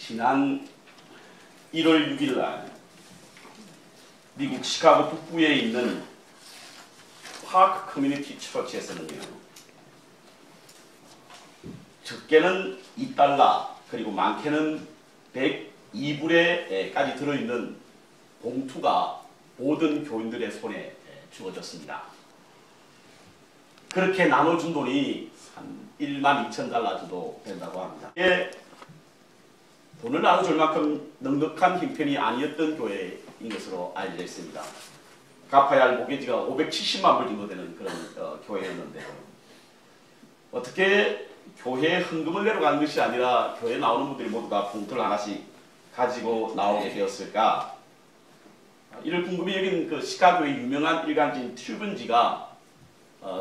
지난 1월 6일 날 미국 시카고 북부에 있는 파크 커뮤니티 처치에서는요, 적게는 $2 그리고 많게는 102불에까지 들어있는 봉투가 모든 교인들의 손에 주어졌습니다. 그렇게 나눠준 돈이 한 $12,000 정도 된다고 합니다. 이게 돈을 나눠줄 만큼 넉넉한 형편이 아니었던 교회인 것으로 알려져 있습니다. 갚아야 할 모기지가 570만 불 정도 되는 그런 교회였는데요. 어떻게 교회에 헌금을 내려가는 것이 아니라 교회에 나오는 분들이 모두 다 봉투를 하나씩 가지고 나오게 되었을까? 이를 궁금히 여긴 그 시카고의 유명한 일간지인 튜븐지가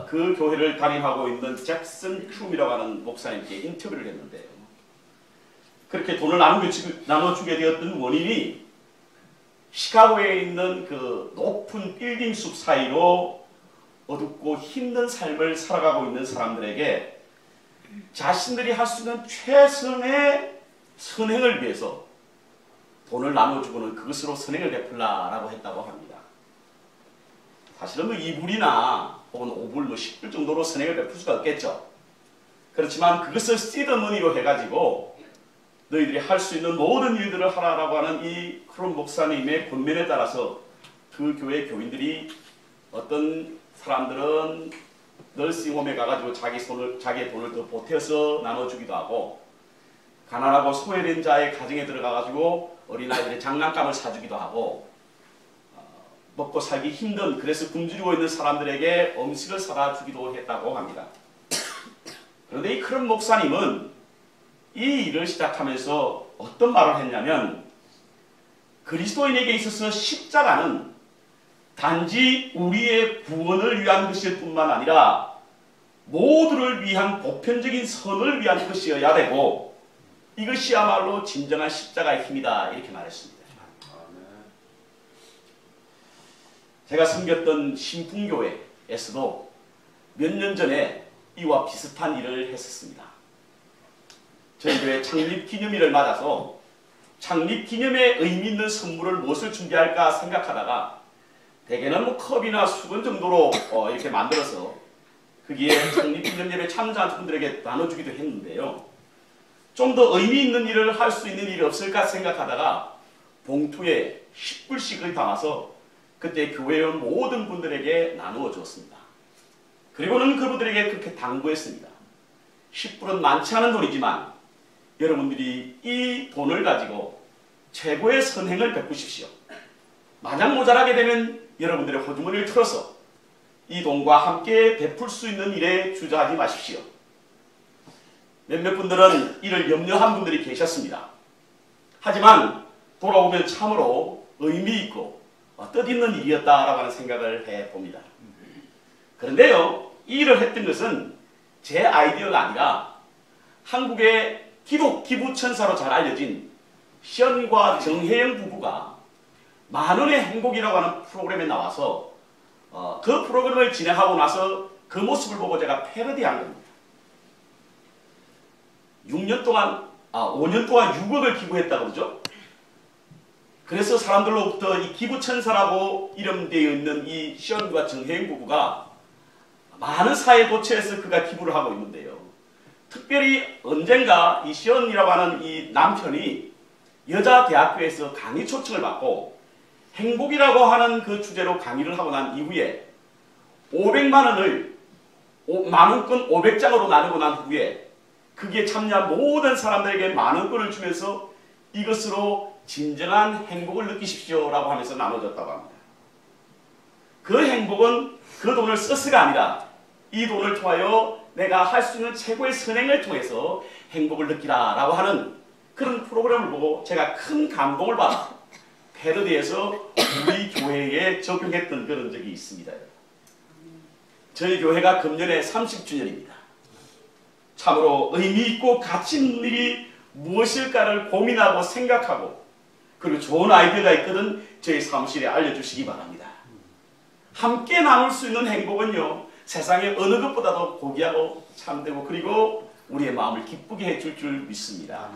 그 교회를 담임하고 있는 잭슨 큐이라고 하는 목사님께 인터뷰를 했는데요. 그렇게 돈을 나눠주게 되었던 원인이 시카고에 있는 그 높은 빌딩 숲 사이로 어둡고 힘든 삶을 살아가고 있는 사람들에게 자신들이 할 수 있는 최선의 선행을 위해서 돈을 나눠주고는 그것으로 선행을 베풀라라고 했다고 합니다. 사실은 뭐 2불이나 혹은 5불, 10불 정도로 선행을 베풀 수가 없겠죠. 그렇지만 그것을 시드머니로 해가지고 너희들이 할 수 있는 모든 일들을 하라라고 하는 이 크론 목사님의 권면에 따라서 그 교회 교인들이, 어떤 사람들은 널싱홈에 가가지고 자기의 돈을 더 보태서 나눠주기도 하고, 가난하고 소외된 자의 가정에 들어가가지고 어린아이들의 장난감을 사주기도 하고, 먹고 살기 힘든, 그래서 굶주리고 있는 사람들에게 음식을 사다 주기도 했다고 합니다. 그런데 이 크론 목사님은 이 일을 시작하면서 어떤 말을 했냐면, 그리스도인에게 있어서 십자가는 단지 우리의 구원을 위한 것일 뿐만 아니라 모두를 위한 보편적인 선을 위한 것이어야 되고, 이것이야말로 진정한 십자가의 힘이다, 이렇게 말했습니다. 제가 섬겼던 신풍교회에서도 몇 년 전에 이와 비슷한 일을 했었습니다. 저희 교회 창립기념일을 맞아서 창립기념에 의미 있는 선물을 무엇을 준비할까 생각하다가 대개는 뭐 컵이나 수건 정도로 이렇게 만들어서 거기에 창립기념 예배 참여자한 분들에게 나눠주기도 했는데요. 좀 더 의미 있는 일을 할 수 있는 일이 없을까 생각하다가 봉투에 10불씩을 담아서 그때 교회에 온 모든 분들에게 나누어 주었습니다. 그리고는 그분들에게 그렇게 당부했습니다. 10불은 많지 않은 돈이지만 여러분들이 이 돈을 가지고 최고의 선행을 베푸십시오. 만약 모자라게 되면 여러분들의 호주머니를 틀어서 이 돈과 함께 베풀 수 있는 일에 주저하지 마십시오. 몇몇 분들은 이를 염려한 분들이 계셨습니다. 하지만 돌아오면 참으로 의미 있고 뜻있는 일이었다라고 하는 생각을 해봅니다. 그런데요, 이 일을 했던 것은 제 아이디어가 아니라 한국의 기독 기부천사로 잘 알려진 시연과 정혜영 부부가 만원의 행복이라고 하는 프로그램에 나와서 그 프로그램을 진행하고 나서 그 모습을 보고 제가 패러디한 겁니다. 5년 동안 6억을 기부했다고 그러죠. 그래서 사람들로부터 이 기부천사라고 이름되어 있는 이 시연과 정혜영 부부가 많은 사회 도처에서 그가 기부를 하고 있는데요. 특별히 언젠가 이 시연이라고 하는 이 남편이 여자 대학교에서 강의 초청을 받고 행복이라고 하는 그 주제로 강의를 하고 난 이후에 500만 원을 만원권 500장으로 나누고 난 후에 거기에 참여한 모든 사람들에게 만원권을 주면서 이것으로 진정한 행복을 느끼십시오 라고 하면서 나눠줬다고 합니다. 그 행복은 그 돈을 써서가 아니라 이 돈을 통하여 내가 할 수 있는 최고의 선행을 통해서 행복을 느끼라 라고 하는 그런 프로그램을 보고 제가 큰 감동을 받아 패러디에서 우리 교회에 적용했던 그런 적이 있습니다. 저희 교회가 금년에 30주년입니다. 참으로 의미있고 가치 있는 일이 무엇일까를 고민하고 생각하고, 그리고 좋은 아이디어가 있거든 저희 사무실에 알려주시기 바랍니다. 함께 나눌 수 있는 행복은요, 세상의 어느 것보다도 고귀하고 참되고 그리고 우리의 마음을 기쁘게 해줄 줄 믿습니다.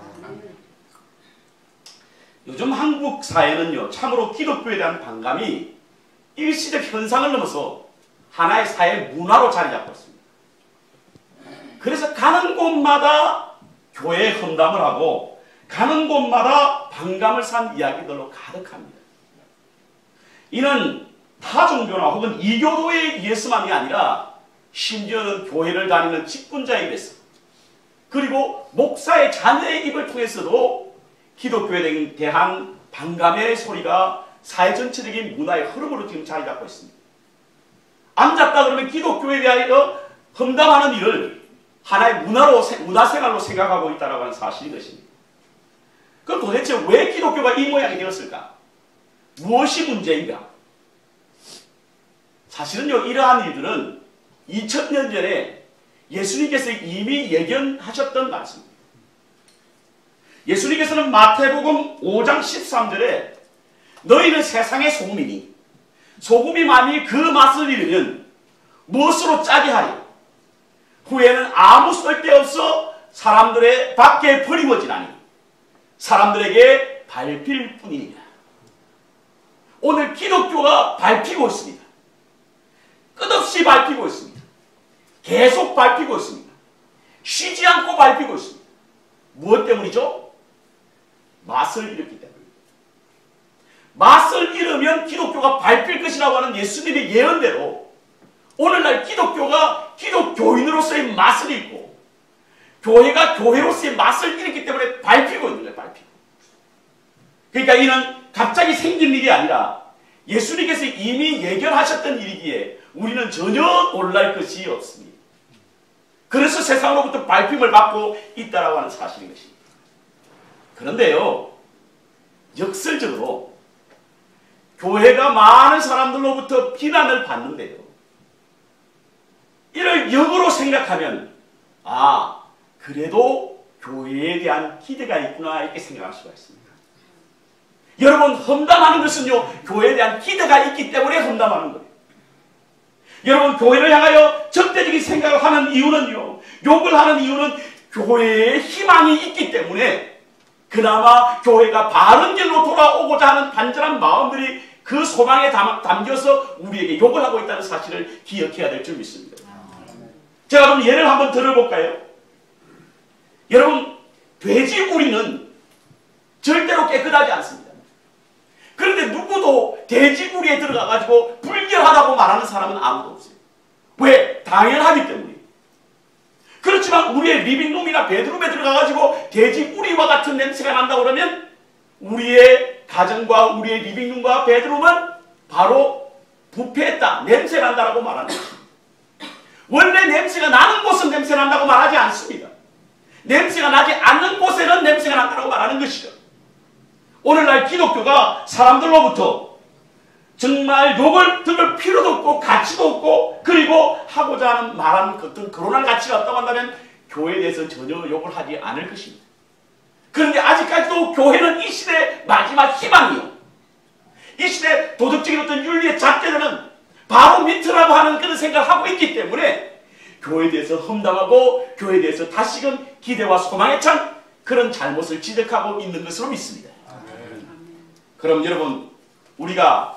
요즘 한국 사회는요, 참으로 기독교에 대한 반감이 일시적 현상을 넘어서 하나의 사회 문화로 자리 잡고 있습니다. 그래서 가는 곳마다 교회 험담을 하고 가는 곳마다 반감을 산 이야기들로 가득합니다. 이는 타 종교나 혹은 이교도에 의해서만이 아니라 심지어는 교회를 다니는 직분자에 의해서 그리고 목사의 자녀의 입을 통해서도 기독교에 대한 반감의 소리가 사회 전체적인 문화의 흐름으로 지금 자리 잡고 있습니다. 앉았다 그러면 기독교에 대하여 험담하는 일을 하나의 문화생활로 생각하고 있다는 하는 사실인 것입니다. 그럼 도대체 왜 기독교가 이 모양이 되었을까? 무엇이 문제인가? 사실은요, 이러한 일들은 2000년 전에 예수님께서 이미 예견하셨던 말씀입니다. 예수님께서는 마태복음 5장 13절에 너희는 세상의 소금이니 소금이 만일 그 맛을 잃으면 무엇으로 짜게 하리? 후에는 아무 쓸데없어 사람들의 밖에 버리워지나니 사람들에게 밟힐 뿐이니라. 오늘 기독교가 밟히고 있습니다. 끝없이 밟히고 있습니다. 계속 밟히고 있습니다. 쉬지 않고 밟히고 있습니다. 무엇 때문이죠? 맛을 잃었기 때문입니다. 맛을 잃으면 기독교가 밟힐 것이라고 하는 예수님의 예언대로 오늘날 기독교가 기독교인으로서의 맛을 잃고 교회가 교회로서의 맛을 잃기 때문에 밟히고 있는 거예요. 밟히고. 그러니까 이는 갑자기 생긴 일이 아니라 예수님께서 이미 예견하셨던 일이기에 우리는 전혀 놀랄 것이 없습니다. 그래서 세상으로부터 밟힘을 받고 있다라고 하는 사실인 것입니다. 그런데요, 역설적으로 교회가 많은 사람들로부터 비난을 받는데요, 이를 역으로 생각하면 아, 그래도 교회에 대한 기대가 있구나 이렇게 생각할 수가 있습니다. 여러분, 험담하는 것은요, 교회에 대한 기대가 있기 때문에 험담하는 거예요. 여러분, 교회를 향하여 적대적인 생각을 하는 이유는요, 욕을 하는 이유는 교회에 희망이 있기 때문에 그나마 교회가 바른 길로 돌아오고자 하는 간절한 마음들이 그 소망에 담겨서 우리에게 욕을 하고 있다는 사실을 기억해야 될 줄 믿습니다. 제가 그럼 예를 한번 들어볼까요? 여러분, 돼지우리는 절대로 깨끗하지 않습니다. 그런데 누구도 돼지우리에 들어가가지고 불결하다고 말하는 사람은 아무도 없어요. 왜? 당연하기 때문에. 그렇지만 우리의 리빙룸이나 베드룸에 들어가가지고 돼지우리와 같은 냄새가 난다고 그러면 우리의 가정과 우리의 리빙룸과 베드룸은 바로 부패했다, 냄새 난다라고 말하는 것입니다. 원래 냄새가 나는 곳은 냄새 난다고 말하지 않습니다. 냄새가 나지 않는 곳에는 냄새가 난다고 말하는 것이죠. 오늘날 기독교가 사람들로부터 정말 욕을 들을 필요도 없고 가치도 없고 그리고 하고자 하는 말하는 어떤 그러한 가치가 없다고 한다면 교회에 대해서 전혀 욕을 하지 않을 것입니다. 그런데 아직까지도 교회는 이 시대의 마지막 희망이요, 이 시대 도덕적인 어떤 윤리의 잣대들은 바로 밑으라고 하는 그런 생각을 하고 있기 때문에 교회에 대해서 험담하고 교회에 대해서 다시금 기대와 소망에 찬 그런 잘못을 지적하고 있는 것으로 믿습니다. 그럼 여러분, 우리가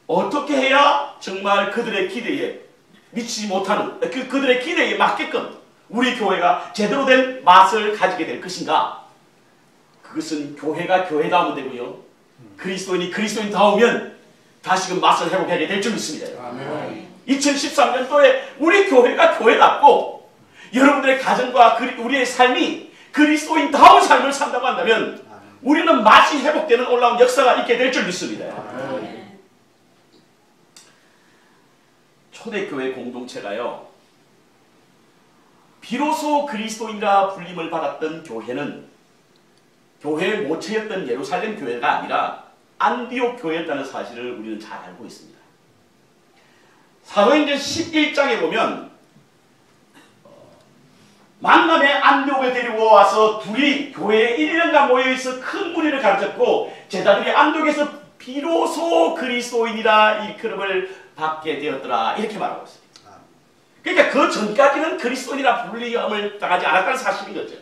어떻게 해야 정말 그들의 기대에 미치지 못하는 그들의 기대에 맞게끔 우리 교회가 제대로 된 맛을 가지게 될 것인가? 그것은 교회가 교회다우면 되고요, 그리스도인이 그리스도인다우면 다시금 맛을 회복하게 될 줄 믿습니다. 아멘. 2013년도에 우리 교회가 교회답고 여러분들의 가정과 우리의 삶이 그리스도인다운 삶을 산다고 한다면 우리는 맛이 회복되는 올라온 역사가 있게 될 줄 믿습니다. 아멘. 초대교회 공동체가요, 비로소 그리스도인이라 불림을 받았던 교회는 교회의 모체였던 예루살렘 교회가 아니라 안디옥 교회였다는 사실을 우리는 잘 알고 있습니다. 사도행전 11장에 보면 만남의 안디옥에 데리고 와서 둘이 교회에 1년간 모여있어 큰 무리를 가르쳤고 제자들이 안디옥에서 비로소 그리스도인이라 일컬음을 받게 되었더라 이렇게 말하고 있습니다. 그러니까 그 전까지는 그리스도인이라 불림을 당하지 않았다는 사실인 거죠.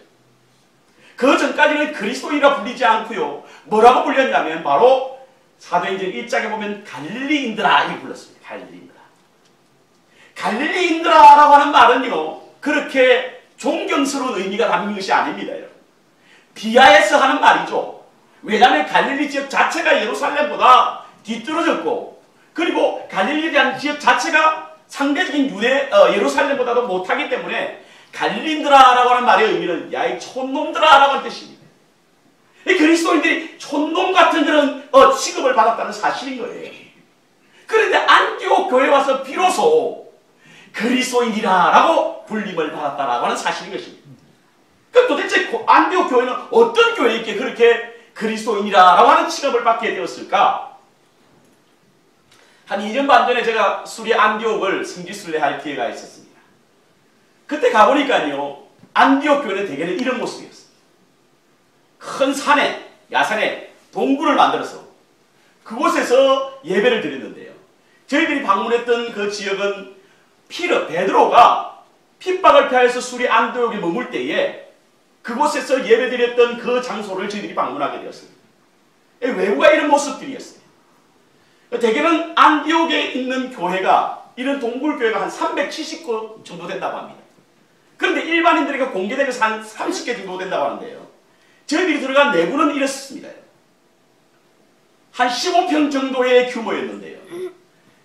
그 전까지는 그리스도인이라 불리지 않고요. 뭐라고 불렸냐면 바로 사도행전 1장에 보면 갈릴리인들아 이렇게 불렀습니다. 갈릴리인들아. 갈릴리인들아라고 하는 말은요. 그렇게 존경스러운 의미가 담긴 것이 아닙니다. 여러분. 비하해서 하는 말이죠. 왜냐하면 갈릴리 지역 자체가 예루살렘보다 뒤떨어졌고 그리고 갈릴리라는 지역 자체가 상대적인 예루살렘보다도 못하기 때문에 갈릴리인들아라고 하는 말의 의미는 야 이 촌놈들아라고 하는 뜻입니다. 이 그리스도인들이 촌놈 같은 그런 취급을 받았다는 사실인 거예요. 그런데 안디옥 교회에 와서 비로소 그리스도인이라고 불림을 받았다라고 하는 사실인 것입니다. 그럼 도대체 안디옥 교회는 어떤 교회이기에 그렇게 그리스도인이라고 하는 취급을 받게 되었을까? 한 2년 반 전에 제가 수리 안디옥을 성지순례 할 기회가 있었습니다. 그때 가보니까요. 안디옥 교회는 대개는 이런 모습이었어요. 큰 산에, 야산에 동굴을 만들어서 그곳에서 예배를 드렸는데요. 저희들이 방문했던 그 지역은 베드로가 핍박을 피하여서 수리 안디옥에 머물 때에 그곳에서 예배드렸던 그 장소를 저희들이 방문하게 되었습니다. 외부가 이런 모습들이었어요. 대개는 안디옥에 있는 교회가 이런 동굴교회가 한 370곳 정도 된다고 합니다. 그런데 일반인들에게 공개되면서 한 30개 정도 된다고 하는데요. 저희들이 들어간 내부는 이랬습니다. 한 15평 정도의 규모였는데요.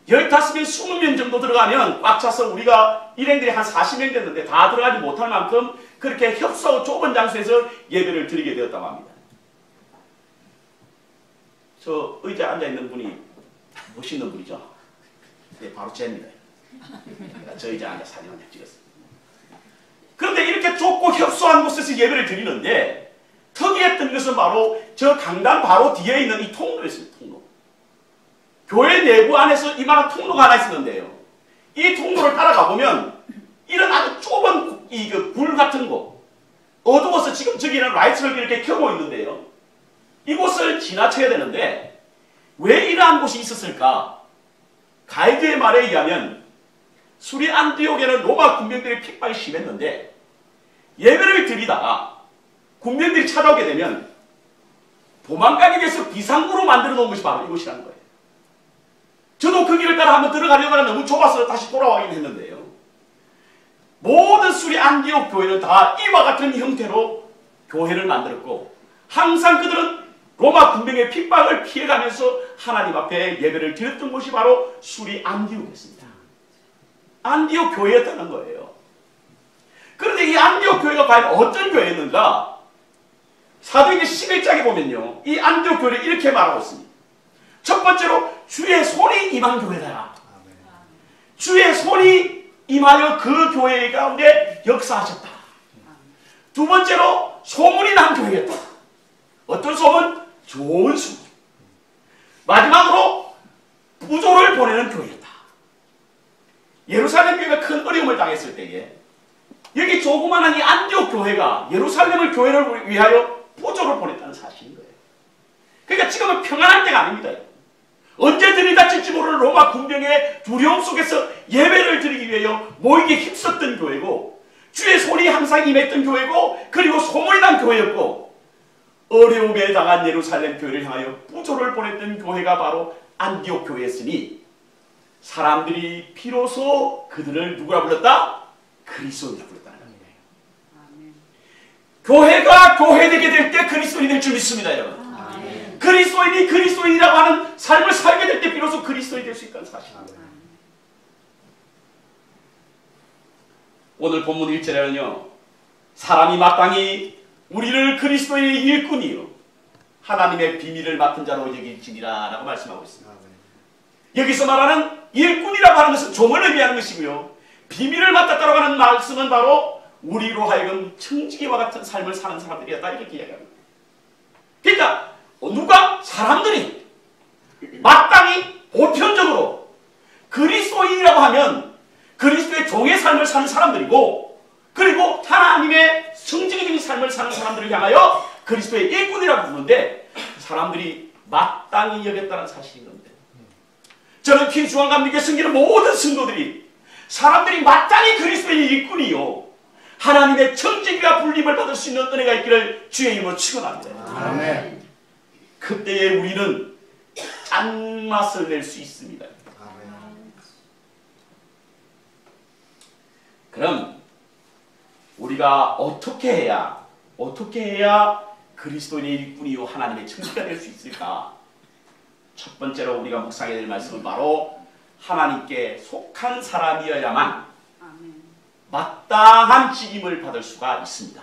15명, 20명 정도 들어가면 꽉 차서 우리가 일행들이 한 40명 됐는데 다 들어가지 못할 만큼 그렇게 협소하고 좁은 장소에서 예배를 드리게 되었다고 합니다. 저 의자에 앉아있는 분이 멋있는 분이죠? 네, 바로 쟤입니다. 저 의자에 앉아 사진 한 장 찍었어요. 그런데 이렇게 좁고 협소한 곳에서 예배를 드리는데 특이했던 것은 바로 저 강당 바로 뒤에 있는 이 통로였습니다. 통로. 교회 내부 안에서 이만한 통로가 하나 있었는데요. 이 통로를 따라가 보면 이런 아주 좁은 굴 같은 곳, 어두워서 지금 저기는 라이트를 이렇게 켜고 있는데요. 이곳을 지나쳐야 되는데 왜 이러한 곳이 있었을까? 가이드의 말에 의하면 수리 안디옥에는 로마 군병들의 핍박이 심했는데 예배를 드리다가 군병들이 찾아오게 되면 도망가기 위해서 비상구로 만들어 놓은 것이 바로 이곳이라는 거예요. 저도 그 길을 따라 한번 들어가려다가 너무 좁아서 다시 돌아가긴 했는데요. 모든 수리 안디옥 교회는 다 이와 같은 형태로 교회를 만들었고 항상 그들은 로마 군병의 핍박을 피해가면서 하나님 앞에 예배를 드렸던 곳이 바로 수리 안디옥이었습니다. 안디옥 교회였다는 거예요. 그런데 이 안디옥 교회가 과연 어떤 교회였는가? 사도행전 11장에 보면요. 이 안디옥 교회를 이렇게 말하고 있습니다. 첫 번째로 주의 손이 임한 교회다. 주의 손이 임하여 그 교회 가운데 역사하셨다. 두 번째로 소문이 난 교회였다. 어떤 소문? 좋은 소문. 마지막으로 부조를 보내는 교회였다. 예루살렘 교회가 큰 어려움을 당했을 때에 여기 조그마한 이 안디옥 교회가 예루살렘을 교회를 위하여 부조를 보냈다는 사실인 거예요. 그러니까 지금은 평안할 때가 아닙니다. 언제 들이닥칠지 모르는 로마 군병의 두려움 속에서 예배를 드리기 위하여 모이게 힘썼던 교회고 주의 손이 항상 임했던 교회고 그리고 소문이 난 교회였고 어려움에 당한 예루살렘 교회를 향하여 부조를 보냈던 교회가 바로 안디옥 교회였으니 사람들이 비로소 그들을 누구라 불렀다? 그리스도인이라 불렀다는 겁니다. 교회가 교회되게 될 때 그리스도인이 될 줄 믿습니다. 여러분. 그리스도인이 그리스도인이라고 하는 삶을 살게 될 때 비로소 그리스도인이 될 수 있다는 사실입니다. 오늘 본문 1절에는요. 사람이 마땅히 우리를 그리스도의 일꾼이요 하나님의 비밀을 맡은 자로 여길지니라 라고 말씀하고 있습니다. 여기서 말하는 일꾼이라고 하는 것은 종을 의미하는 것이고요. 비밀을 맡았다고 하는 말씀은 바로 우리로 하여금 청지기와 같은 삶을 사는 사람들이었다 이렇게 이야기합니다. 그러니까 누가? 사람들이 마땅히 보편적으로 그리스도인이라고 하면 그리스도의 종의 삶을 사는 사람들이고 그리고 하나님의 성직적인 삶을 사는 사람들을 향하여 그리스도의 일꾼이라고 부르는데 사람들이 마땅히 여겼다는 사실인 겁니다. 저는 김수환 감독의 섬기는 모든 성도들이 사람들이 마땅히 그리스도의 일꾼이요 하나님의 청지기가 불림을 받을 수 있는 은혜가 있기를 주의 이름으로 축원합니다. 아멘. 그때에 우리는 짠맛을 낼 수 있습니다. 그럼 우리가 어떻게 해야 그리스도인의 일꾼이요 하나님의 청지기가 될 수 있을까? 첫 번째로 우리가 묵상해야 될 말씀은 바로 하나님께 속한 사람이어야만 마땅한 직임을 받을 수가 있습니다.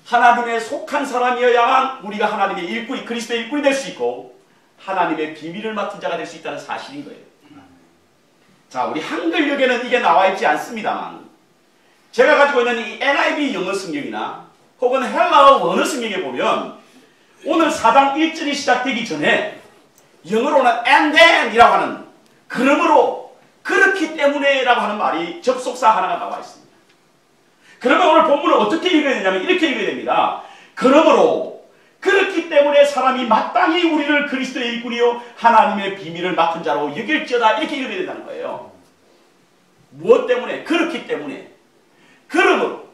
하나님의 속한 사람이어야만 우리가 하나님의 일꾼이, 그리스도의 일꾼이 될 수 있고 하나님의 비밀을 맡은 자가 될 수 있다는 사실인 거예요. 자, 우리 한글역에는 이게 나와 있지 않습니다만 제가 가지고 있는 이 NIV 영어 성경이나 혹은 헬라어 원어 성경에 보면 오늘 4장 1절이 시작되기 전에 영어로는 and then 이라고 하는, 그러므로, 그렇기 때문에 라고 하는 말이 접속사 하나가 나와 있습니다. 그러면 오늘 본문을 어떻게 읽어야 되냐면 이렇게 읽어야 됩니다. 그러므로 그렇기 때문에 사람이 마땅히 우리를 그리스도의 일꾼이요 하나님의 비밀을 맡은 자로 여길지어다, 이렇게 읽어야 된다는 거예요. 무엇 때문에? 그렇기 때문에. 그러므로.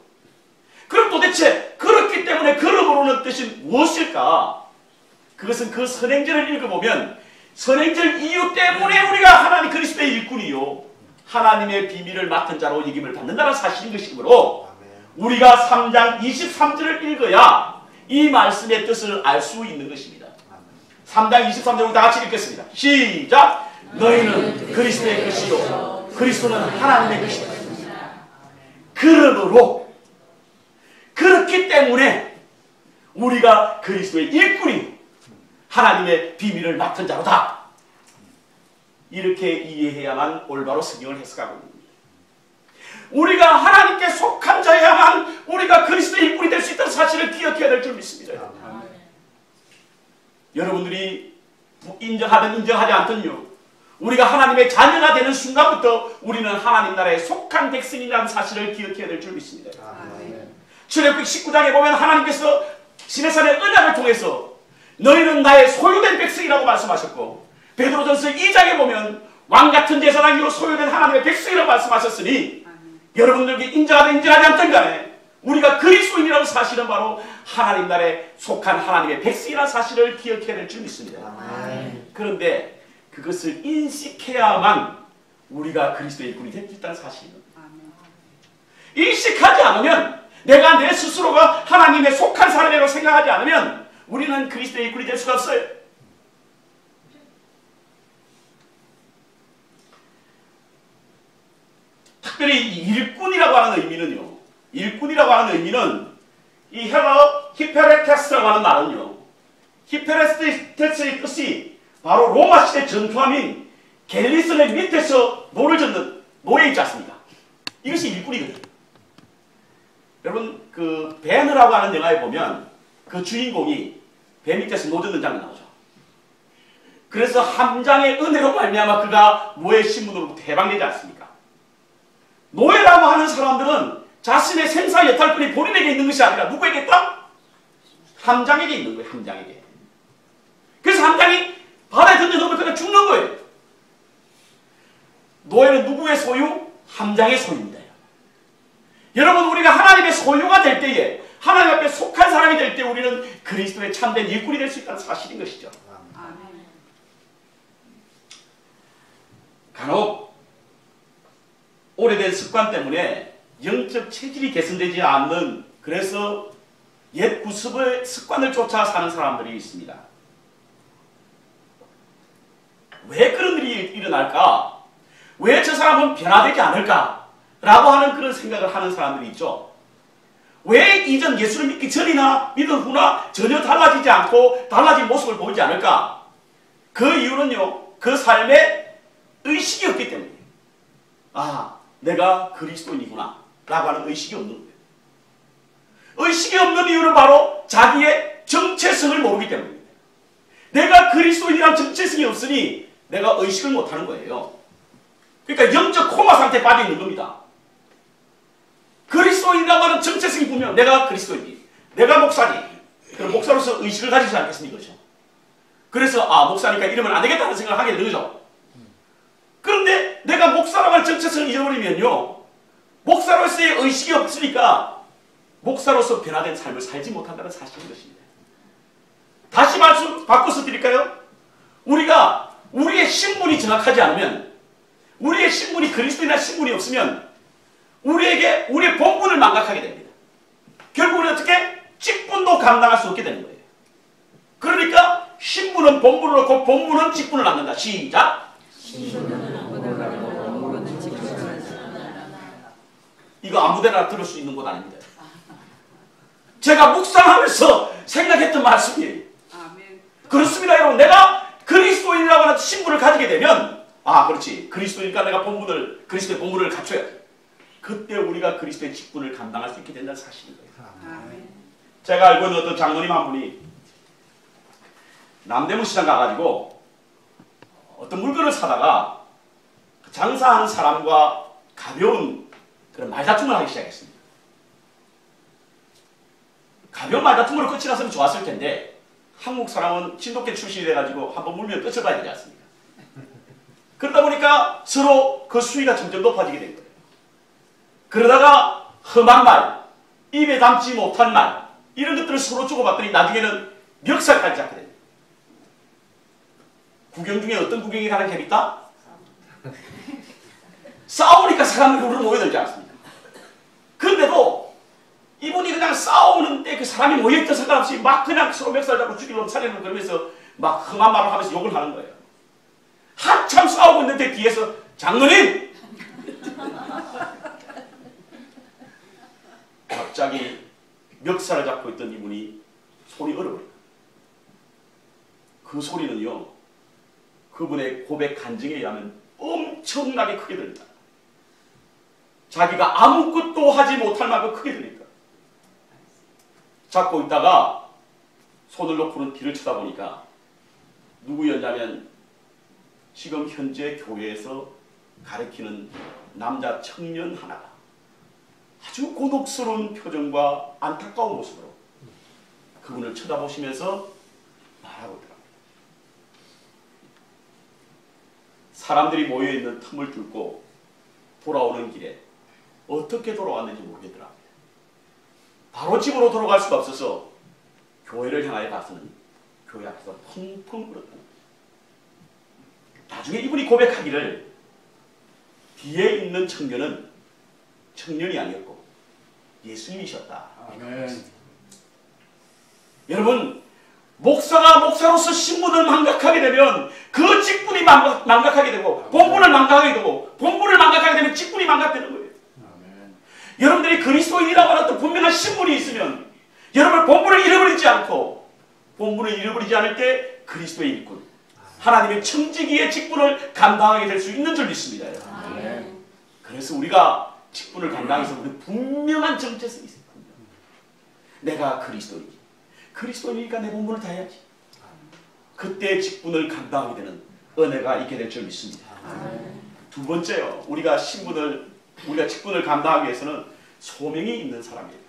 그럼 도대체 그렇기 때문에 그러므로는 뜻이 무엇일까? 그것은 그 선행절을 읽어보면 선행절 이유 때문에 우리가 하나님 그리스도의 일꾼이요 하나님의 비밀을 맡은 자로 여김을 받는다는 사실인 것이므로 우리가 3장 23절을 읽어야 이 말씀의 뜻을 알 수 있는 것입니다. 3장 23절 다 같이 읽겠습니다. 시작! 너희는 그리스도의 것이요 그리스도는 하나님의 것이다. 그러므로 그렇기 때문에 우리가 그리스도의 일꾼이 하나님의 비밀을 맡은 자로다. 이렇게 이해해야만 올바로 성경을 해석하고 있습니다. 우리가 하나님께 속한 자야만 우리가 그리스도의 일꾼이 될 수 있다는 사실을 기억해야 될 줄 믿습니다. 여러분들이 인정하든 인정하지 않든요, 우리가 하나님의 자녀가 되는 순간부터 우리는 하나님 나라에 속한 백성이라는 사실을 기억해야 될 줄 믿습니다. 출애굽기 19장에 보면 하나님께서 시내산의 언약을 통해서 너희는 나의 소유된 백성이라고 말씀하셨고, 베드로전서 2장에 보면 왕같은 제사장이요 소유된 하나님의 백성이라고 말씀하셨으니 여러분들께 인정하든 인정하지 않든 간에 우리가 그리스도인이라는 사실은 바로 하나님 나라에 속한 하나님의 백성이라는 사실을 기억해야 될 줄 믿습니다. 그런데 그것을 인식해야만 우리가 그리스도의 일꾼이 될 수 있다는 사실입니다. 인식하지 않으면, 내가 내 스스로가 하나님의 속한 사람이라고 생각하지 않으면 우리는 그리스도의 일꾼이 될 수가 없어요. 특별히 일꾼이라고 하는 의미는요, 일꾼이라고 하는 의미는 이 헬라어 히페레테스라고 하는 말은요, 히페레테스의 뜻이 바로 로마 시대 전투함인 갤리선의 밑에서 노를 젓는 노예 있지 않습니까? 이것이 일꾼이거든요. 여러분, 그 배너라고 하는 영화에 보면 그 주인공이 배 밑에서 노 젓는 장면 나오죠. 그래서 함장의 은혜로 말미암아 그가 노예 신분으로 해방되지 않습니까? 노예라고 하는 사람들은 자신의 생사 여탈권이 본인에게 있는 것이 아니라 누구에게 있다? 함장에게 있는 거예요. 함장에게. 그래서 함장이 바다에 던져놓으면 그냥 죽는 거예요. 노예는 누구의 소유? 함장의 소유입니다. 여러분, 우리가 하나님의 소유가 될 때에, 하나님 앞에 속한 사람이 될 때 우리는 그리스도의 참된 일꾼이 될 수 있다는 사실인 것이죠. 간혹 오래된 습관 때문에 영적 체질이 개선되지 않는, 그래서 옛 구습의 습관을 쫓아 사는 사람들이 있습니다. 왜 그런 일이 일어날까? 왜 저 사람은 변화되지 않을까? 라고 하는 그런 생각을 하는 사람들이 있죠. 왜 이전 예수를 믿기 전이나 믿은 후나 전혀 달라지지 않고 달라진 모습을 보이지 않을까? 그 이유는요, 그 삶에 의식이 없기 때문이에요. 아, 내가 그리스도인이구나 라고 하는 의식이 없는 거예요. 의식이 없는 이유는 바로 자기의 정체성을 모르기 때문입니다. 내가 그리스도인이라는 정체성이 없으니 내가 의식을 못하는 거예요. 그러니까 영적 코마 상태에 빠져 있는 겁니다. 그리스도인이라고 하는 정체성이 보면 내가 그리스도인이, 내가 목사니, 그럼 목사로서 의식을 가지지 않겠습니까? 그렇죠? 그래서 아, 목사니까 이러면 안 되겠다는 생각을 하게 되는 거죠. 그런데 내가 목사라고 하는 정체성을 잊어버리면요, 목사로서의 의식이 없으니까 목사로서 변화된 삶을 살지 못한다는 사실인 것입니다. 다시 말씀 바꿔서 드릴까요? 우리가 우리의 신분이 정확하지 않으면, 우리의 신분이 그리스도인의 신분이 없으면 우리에게 우리의 본분을 망각하게 됩니다. 결국은 어떻게? 직분도 감당할 수 없게 되는 거예요. 그러니까 신분은 본분을 놓고 본분은 직분을 낳는다. 시작! 이거 아무데나 들을 수 있는 것 아닙니다. 제가 묵상하면서 생각했던 말씀이에요. 그렇습니다, 여러분. 내가 그리스도인이라고 하는 신분을 가지게 되면, 아, 그렇지. 그리스도니까 내가 그리스도의 본분을 갖춰야지. 그때 우리가 그리스도의 직분을 감당할 수 있게 된다는 사실인 거예요. 제가 알고 있는 어떤 장로님 한 분이 남대문 시장 가가지고 어떤 물건을 사다가 장사하는 사람과 가벼운 그런 말다툼을 하기 시작했습니다. 가벼운 말다툼으로 끝이 났으면 좋았을 텐데, 한국 사람은 진돗개 출신이 돼가지고 한번 물면 끝을 봐야 되지 않습니까? 그러다 보니까 서로 그 수위가 점점 높아지게 된 거예요. 그러다가 험한 말, 입에 담지 못한 말, 이런 것들을 서로 주고받더니 나중에는 멱살까지 잡게 됩니다. 구경 중에 어떤 구경이 가장 재밌다? 싸우니까 사람들이 우르르 모여들지 않습니까? 그런데도 이분이 그냥 싸우는데 그 사람이 모여있던 상관없이 막 그냥 서로 멱살 잡고 죽이려고 살려고 그러면서 막 험한 말을 하면서 욕을 하는 거예요. 한참 싸우고 있는데 뒤에서 장로님! 갑자기 멱살을 잡고 있던 이분이 손이 얼어버려요. 그 소리는요, 그분의 고백 간증에 의하면 엄청나게 크게 들립니다. 자기가 아무것도 하지 못할 만큼 크게 들립니다. 잡고 있다가 손을 놓고는 뒤를 쳐다보니까 누구였냐면 지금 현재 교회에서 가르치는 남자 청년 하나가 아주 고독스러운 표정과 안타까운 모습으로 그분을 쳐다보시면서 말하고 있더랍니다. 사람들이 모여있는 틈을 뚫고 돌아오는 길에 어떻게 돌아왔는지 모르겠더랍니다. 바로 집으로 돌아갈 수가 없어서 교회를 향하여 가서는 교회 앞에서 펑펑 울었다. 나중에 이분이 고백하기를 뒤에 있는 청년은 청년이 아니었고 예수님이셨다. 아멘. 여러분, 목사가 목사로서 신분을 망각하게 되면 그 직분이 망각하게 되고 본분을 망각하게 되고 본분을 망각하게 되면 직분이 망각되는 거예요. 아멘. 여러분들이 그리스도인이라고 하는 어떤 분명한 신분이 있으면 여러분 본분을 잃어버리지 않고, 본분을 잃어버리지 않을 때 그리스도의 일꾼, 하나님의 청지기의 직분을 감당하게 될 수 있는 줄 믿습니다. 아멘. 그래서 우리가 직분을 감당해서 우리는 분명한 정체성이 있어요. 내가 그리스도인이지. 그리스도인이니까 내 본분을 다해야지. 그때 직분을 감당하게 되는 은혜가 있게 될 줄 믿습니다. 두 번째요, 우리가 직분을 감당하기 위해서는 소명이 있는 사람입니다.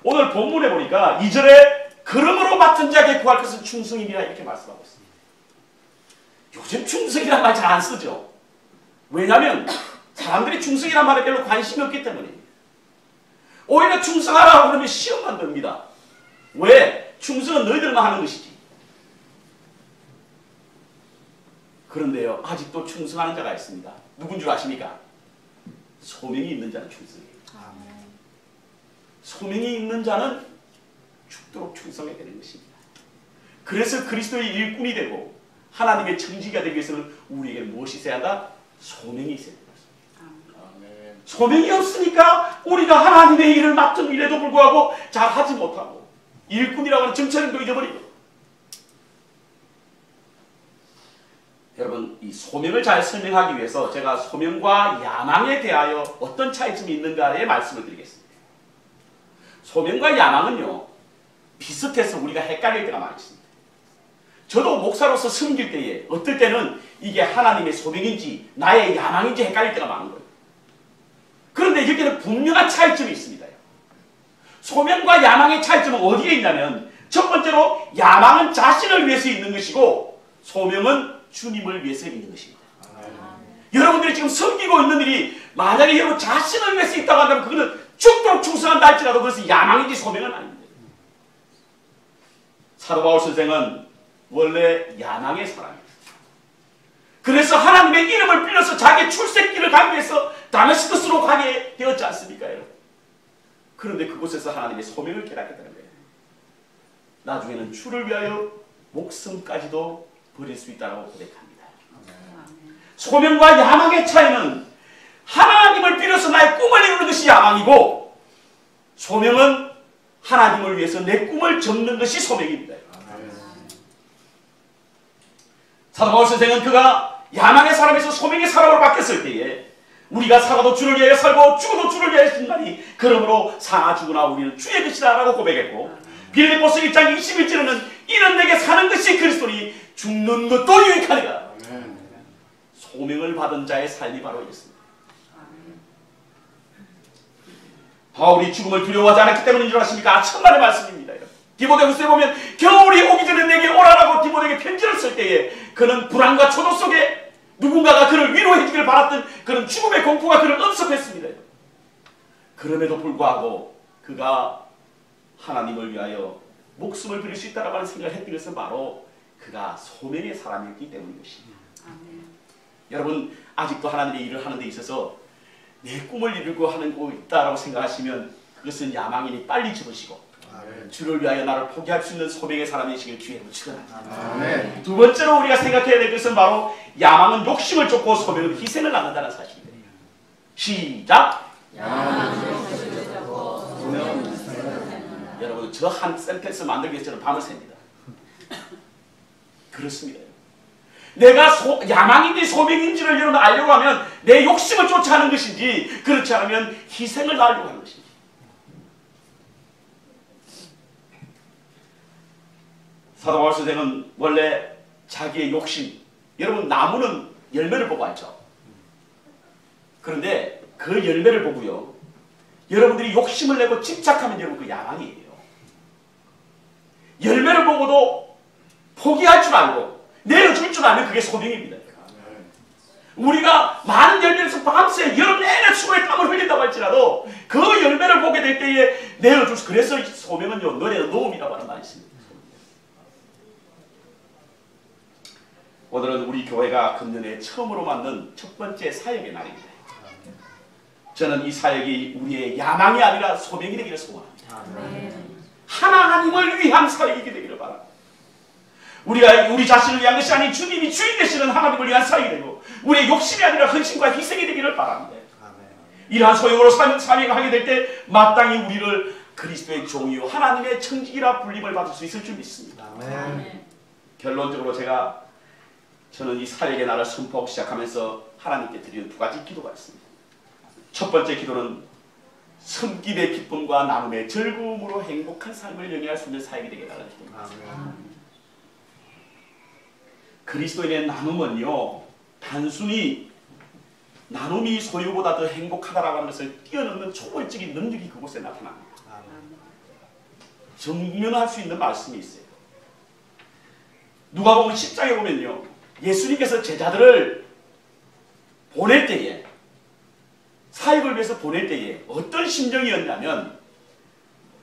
오늘 본문에 보니까 2절에 그러므로 맡은 자에게 구할 것은 충성이니라 이렇게 말씀하고 있습니다. 요즘 충성이란 말 잘 안 쓰죠. 왜냐하면 사람들이 충성이란 말에 별로 관심이 없기 때문입니다. 오히려 충성하라고 그러면 시험만 듭니다. 왜? 충성은 너희들만 하는 것이지. 그런데요, 아직도 충성하는 자가 있습니다. 누군 줄 아십니까? 소명이 있는 자는 충성이에요. 소명이 있는 자는 죽도록 충성하게 되는 것입니다. 그래서 그리스도의 일꾼이 되고 하나님의 청지기가 되기 위해서는 우리에게 무엇이 있어야 한다? 소명이 있어야 된다. 소명이 없으니까 우리가 하나님의 일을 맡은 일에도 불구하고 잘하지 못하고 일꾼이라고 하는 정체력도 잊어버리고. 여러분, 이 소명을 잘 설명하기 위해서 제가 소명과 야망에 대하여 어떤 차이점이 있는가에 말씀을 드리겠습니다. 소명과 야망은요, 비슷해서 우리가 헷갈릴 때가 많이 있습니다. 저도 목사로서 섬길 때에 어떨 때는 이게 하나님의 소명인지 나의 야망인지 헷갈릴 때가 많은 거예요. 그런데 여기는 분명한 차이점이 있습니다. 소명과 야망의 차이점은 어디에 있냐면, 첫 번째로 야망은 자신을 위해서 있는 것이고 소명은 주님을 위해서 있는 것입니다. 여러분들이 지금 섬기고 있는 일이 만약에 여러분 자신을 위해서 있다고 한다면 그거는 죽도록 충성한다 할지라도 그것은 야망인지 소명은 아닙니다. 사도 바울 선생은 원래 야망의 사람입니다. 그래서 하나님의 이름을 빌려서 자기의 출세길을 가기 위해서 다메스커스로 가게 되었지 않습니까, 여러분? 그런데 그곳에서 하나님의 소명을 깨닫게 되는 거예요. 나중에는 주를 위하여 목숨까지도 버릴 수 있다고 고백합니다. 소명과 야망의 차이는 하나님을 빌어서 나의 꿈을 이루는 것이 야망이고, 소명은 하나님을 위해서 내 꿈을 접는 것이 소명입니다. 사도 바울 선생은 그가 야망의 사람에서 소명의 사람으로 바뀌었을 때에 우리가 살아도 주를 위하여 살고 죽어도 주를 위하여 죽나니 그러므로 사나 죽으나 우리는 주의 것이다 라고 고백했고, 빌립보서 1장 21절에는 이는 내게 사는 것이 그리스도니 죽는 것도 유익하니라. 소명을 받은 자의 삶이 바로 이렇습니다. 바울이 죽음을 두려워하지 않았기 때문인 줄 아십니까? 천만의 말씀입니다. 디모데후서에 보면 겨울이 오기 전에 내게 오라라고 디모데에게 편지를 쓸 때에 그는 불안과 초조 속에 누군가가 그를 위로해 주기를 바랐던 그런 죽음의 공포가 그를 엄습했습니다. 그럼에도 불구하고 그가 하나님을 위하여 목숨을 버릴 수 있다라고 하는 생각을 했던 것은 바로 그가 소명의 사람이었기 때문인 것입니다. 여러분, 아직도 하나님의 일을 하는 데 있어서 내 꿈을 이루고 하는 거 있다라고 생각하시면 그것은 야망이니 빨리 접으시고 주를 위하여 나를 포기할 수 있는 소명의 사람이시길 주의로 축원합니다. 두 번째로 우리가 생각해야 될 것은 바로 야망은 욕심을 쫓고 소명은 희생을 낳는다는 사실입니다. 시작! 여러분, 저 한 센텐스 만들기 위해서 저는 밤을 셉니다. 그렇습니다. 내가 야망인지 소명인지를 여러분 알려고 하면 내 욕심을 쫓아 하는 것인지, 그렇지 않으면 희생을 낳으려고 하는 것인지. 사도 바울 선생은 원래 자기의 욕심, 여러분 나무는 열매를 보고 알죠? 그런데 그 열매를 보고요, 여러분들이 욕심을 내고 집착하면 여러분 그 야망이에요. 열매를 보고도 포기할 줄 알고 내려줄 줄 알면 그게 소명입니다. 우리가 많은 열매에서 밤새 여름 내내 수고에 땀을 흘린다고 할지라도 그 열매를 보게 될 때에 내려줄 수, 그래서 소명은요, 너네는 노음이라고 하는 말이 있습니다. 오늘은 우리 교회가 금년에 처음으로 만든 첫 번째 사역의 날입니다. 저는 이 사역이 우리의 야망이 아니라 소명이 되기를 소원합니다. 하나님을 위한 사역이 되기를 바랍니다. 우리가 우리 자신을 위한 것이 아닌 주님이 주인 되시는 하나님을 위한 사역이 되고, 우리의 욕심이 아니라 헌신과 희생이 되기를 바랍니다. 이러한 소용으로 사역을 하게 될 때 마땅히 우리를 그리스도의 종이요 하나님의 청지기라 불림을 받을 수 있을 줄 믿습니다. 결론적으로 저는 이 사역의 날을 선포하고 시작하면서 하나님께 드리는 두 가지 기도가 있습니다. 첫 번째 기도는 섬김의 기쁨과 나눔의 즐거움으로 행복한 삶을 영위할 수 있는 사역이 되게 달라는 기도입니다. 그리스도인의 나눔은요, 단순히 나눔이 소유보다 더 행복하다라고 하는 것을 뛰어넘는 초월적인 능력이 그곳에 나타납니다. 증명할 수 있는 말씀이 있어요. 누가복음 10장에 보면요, 예수님께서 제자들을 보낼 때에, 사역을 위해서 보낼 때에 어떤 심정이었냐면,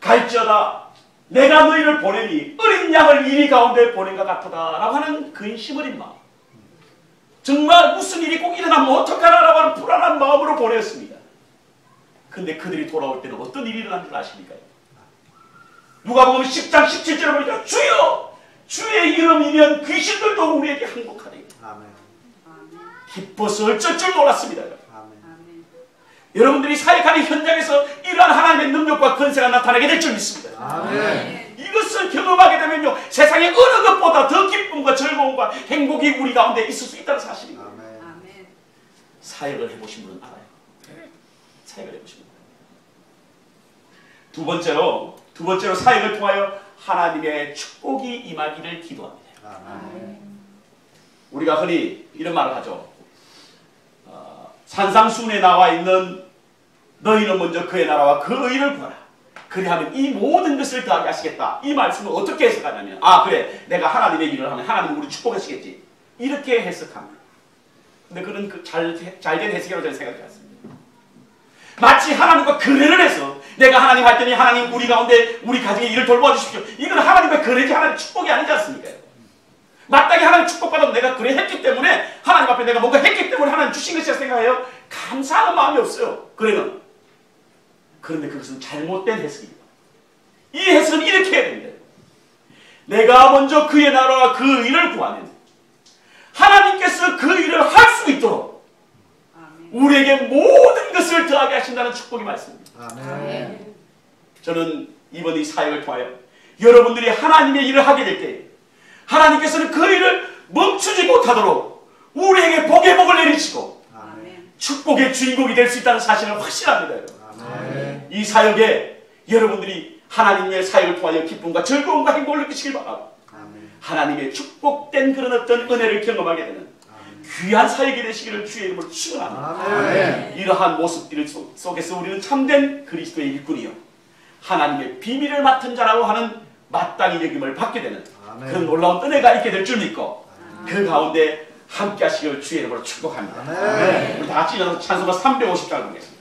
갈지어다 내가 너희를 보내니 어린 양을 이리 가운데 보낸 것 같다 라고 하는 근심 어린 마음, 정말 무슨 일이 꼭 일어나면 어떡하나 라고 하는 불안한 마음으로 보냈습니다. 근데 그들이 돌아올 때는 어떤 일이 일어난 줄 아십니까? 누가복음 10장 17절에 보니까 주여 주의 이름이면 귀신들도 우리에게 항복하리. 기뻐서 어쩔 줄 몰랐습니다. 여러분들이 사역하는 현장에서 이러한 하나님의 능력과 권세가 나타나게 될 줄 믿습니다. 이것을 경험하게 되면요, 세상의 어느 것보다 더 기쁨과 즐거움과 행복이 우리 가운데 있을 수 있다는 사실입니다. 사역을 해보신 분은 알아요. 사역을 해보신 분은. 두 번째로 사역을 통하여 하나님의 축복이 임하기를 기도합니다. 우리가 흔히 이런 말을 하죠. 산상수훈에 나와 있는 너희는 먼저 그의 나라와 그 의를 구하라. 그리하면 이 모든 것을 더하게 하시겠다. 이 말씀을 어떻게 해석하냐면, 그래, 내가 하나님의 일을 하면 하나님 우리 축복하시겠지, 이렇게 해석합니다. 근데 그런 잘된 해석이라고 저는 생각하지 않습니다. 마치 하나님과 거래를 해서 내가 하나님 할 때니 하나님 우리 가운데 우리 가정에 일을 돌봐 주십시오. 이건 하나님과 거래지 하나님의 축복이 아니지 않습니까? 마땅히 하나님 축복받아도 내가 그래했기 때문에 하나님 앞에 내가 뭔가 했기 때문에 하나님 주신 것이라 생각해요. 감사하는 마음이 없어요. 그래는 그런데 그것은 잘못된 해석입니다. 이 해석은 이렇게 해야 됩니다. 내가 먼저 그의 나라와 그 일을 구하면 하나님께서 그 일을 할 수 있도록 우리에게 모든 것을 더하게 하신다는 축복의 말씀입니다. 아멘. 저는 이번 이 사역을 통하여 여러분들이 하나님의 일을 하게 될 때 하나님께서는 그 일을 멈추지 못하도록 우리에게 복의 복을 내리시고 아멘. 축복의 주인공이 될 수 있다는 사실을 확신합니다. 여러분. 아멘. 이 사역에 여러분들이 하나님의 사역을 통하여 기쁨과 즐거움과 행복을 느끼시길 바랍니다. 아멘. 하나님의 축복된 그런 어떤 은혜를 경험하게 되는 귀한 사역이 되시기를 주의 이름으로 축원합니다. 아멘. 이러한 모습들 속에서 우리는 참된 그리스도의 일꾼이요 하나님의 비밀을 맡은 자라고 하는 마땅히 여김을 받게 되는 아멘. 그런 놀라운 은혜가 있게 될 줄 믿고 그 가운데 함께 하시기를 주의 이름으로 축복합니다. 아멘. 우리 다 같이 일어나서 찬송가 350장 보겠습니다.